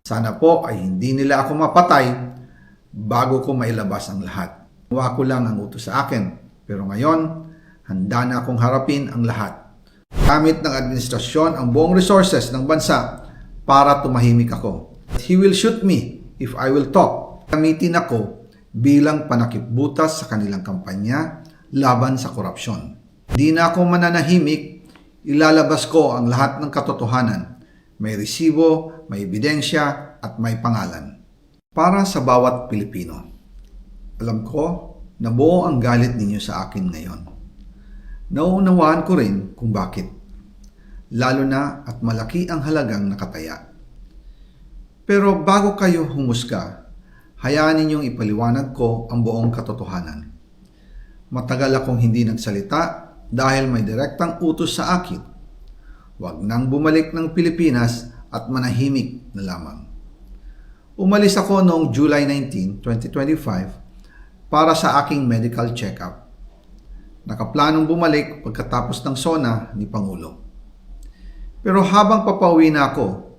Sana po ay hindi nila ako mapatay bago ko mailabas ang lahat. Ginawa ko lang ang utos sa akin, pero ngayon, handa na akong harapin ang lahat. Gamit ng administrasyon ang buong resources ng bansa para tumahimik ako. He will shoot me if I will talk. Gamitin ako bilang panakipbutas sa kanilang kampanya laban sa korupsyon. Hindi na ako mananahimik, ilalabas ko ang lahat ng katotohanan. May resibo, may ebidensya, at may pangalan. Para sa bawat Pilipino, alam ko na buo ang galit ninyo sa akin ngayon. Nauunawaan ko rin kung bakit. Lalo na at malaki ang halagang nakataya. Pero bago kayo humusga, hayaan ninyong ipaliwanag ko ang buong katotohanan. Matagal akong hindi nagsalita dahil may direktang utos sa akin. Huwag nang bumalik ng Pilipinas at manahimik na lamang. Umalis ako noong July 19, 2025 para sa aking medical check-up. Nakaplanong bumalik pagkatapos ng SONA ni Pangulo. Pero habang papauwi na ako,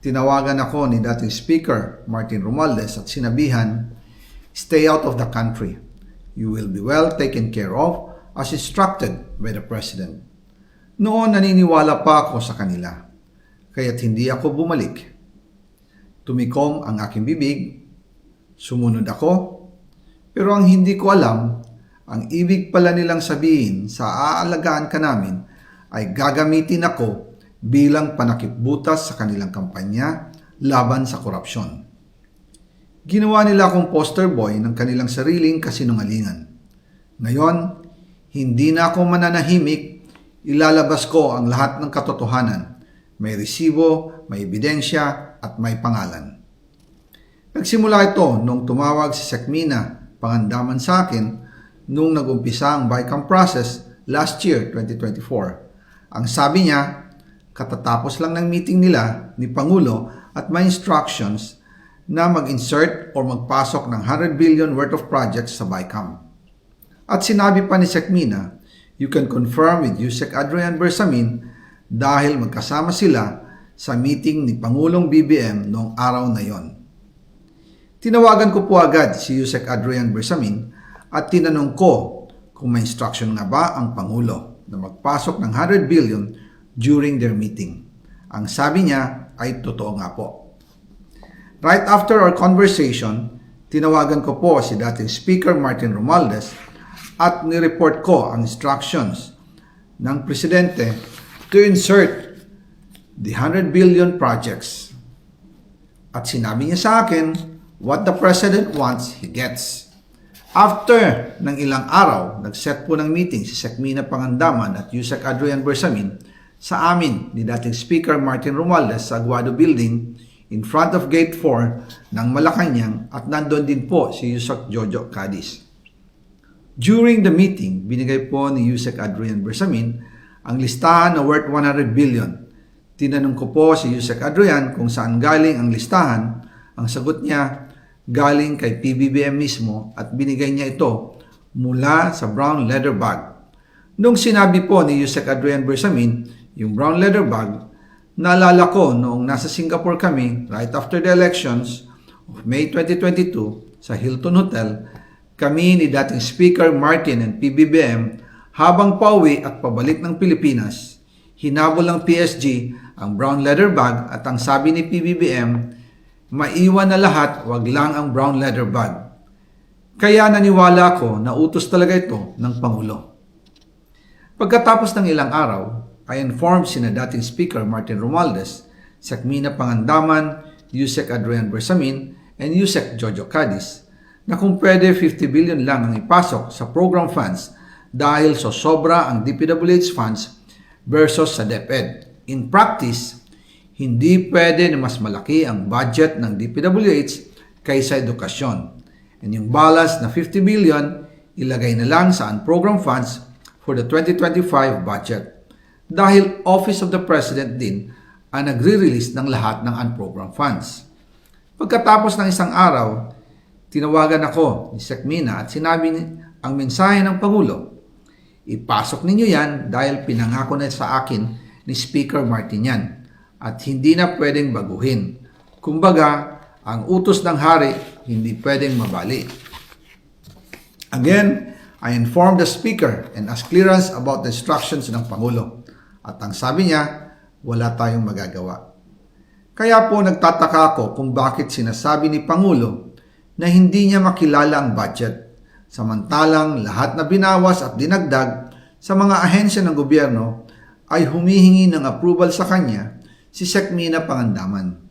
tinawagan ako ni dating Speaker Martin Romualdez at sinabihan, "Stay out of the country. You will be well taken care of as instructed by the President." Noon naniniwala pa ako sa kanila, kaya't hindi ako bumalik. Tumikom ang aking bibig, sumunod ako, pero ang hindi ko alam, ang ibig pala nilang sabihin sa aalagaan ka namin ay gagamitin ako bilang panakipbutas sa kanilang kampanya laban sa korupsyon. Ginawa nila akong poster boy ng kanilang sariling kasinungalingan. Ngayon, hindi na ako mananahimik, ilalabas ko ang lahat ng katotohanan. May resibo, may ebidensya, at may pangalan. Nagsimula ito nung tumawag si Sekmina Pangandaman sa akin nung nag-umpisa ang BICAM process last year, 2024. Ang sabi niya, katatapos lang ng meeting nila ni Pangulo at may instructions na mag-insert or magpasok ng 100 billion worth of projects sa BICAM. At sinabi pa ni Sekmina, you can confirm with Yusek Adrian Bersamin dahil magkasama sila sa meeting ni Pangulong BBM noong araw na yon. Tinawagan ko po agad si Yusek Adrian Bersamin at tinanong ko kung may instruction nga ba ang Pangulo na magpasok ng 100 billion during their meeting. Ang sabi niya ay totoo nga po. Right after our conversation, tinawagan ko po si dating Speaker Martin Romualdez at nireport ko ang instructions ng Presidente to insert the 100 billion projects. At sinabi niya sa akin, what the President wants, he gets. After ng ilang araw, nag-set po ng meeting si Sekmina Pangandaman at Yusek Adrian Bersamin sa amin ni dating Speaker Martin Romualdez sa Aguado Building in front of Gate 4 ng Malacanang at nandun din po si Yusek Jojo Cadiz. During the meeting, binigay po ni Yusek Adrian Bersamin ang listahan na worth 100 billion. Tinanong ko po si Yusek Adrian kung saan galing ang listahan. Ang sagot niya, galing kay PBBM mismo at binigay niya ito mula sa brown leather bag. Nung sinabi po ni Yusek Adrian Bersamin yung brown leather bag, naalala ko noong nasa Singapore kami right after the elections of May 2022 sa Hilton Hotel, kami ni dating Speaker Martin and PBBM habang pauwi at pabalik ng Pilipinas, hinabol ng PSG ang brown leather bag at ang sabi ni PBBM, maiwan na lahat, wag lang ang brown leather bag. Kaya naniwala ko na utos talaga ito ng Pangulo. Pagkatapos ng ilang araw, I informed sina dating Speaker Martin Romualdez, Sekmina Pangandaman, Yusek Adrian Bersamin, and Yusek Jojo Cadiz na kung pwede 50 billion lang ang ipasok sa program funds dahil so sobra ang DPWH funds versus sa DepEd. In practice, hindi pwede na mas malaki ang budget ng DPWH kaysa edukasyon. And yung balance na 50 billion, ilagay na lang sa unprogram funds for the 2025 budget. Dahil Office of the President din ang nagre-release ng lahat ng unprogram funds. Pagkatapos ng isang araw, tinawagan ako ni Sekmina at sinabi ang mensahe ng Pangulo. Ipasok ninyo yan dahil pinangako na sa akin ni Speaker Martin yan at hindi na pwedeng baguhin. Kumbaga, ang utos ng hari hindi pwedeng mabali. Again, I informed the speaker and asked clearance about the instructions ng Pangulo. At ang sabi niya, wala tayong magagawa. Kaya po nagtataka ako kung bakit sinasabi ni Pangulo na hindi niya makilala ang budget, samantalang lahat na binawas at dinagdag sa mga ahensya ng gobyerno ay humihingi ng approval sa kanya si Sec. Mina Pangandaman.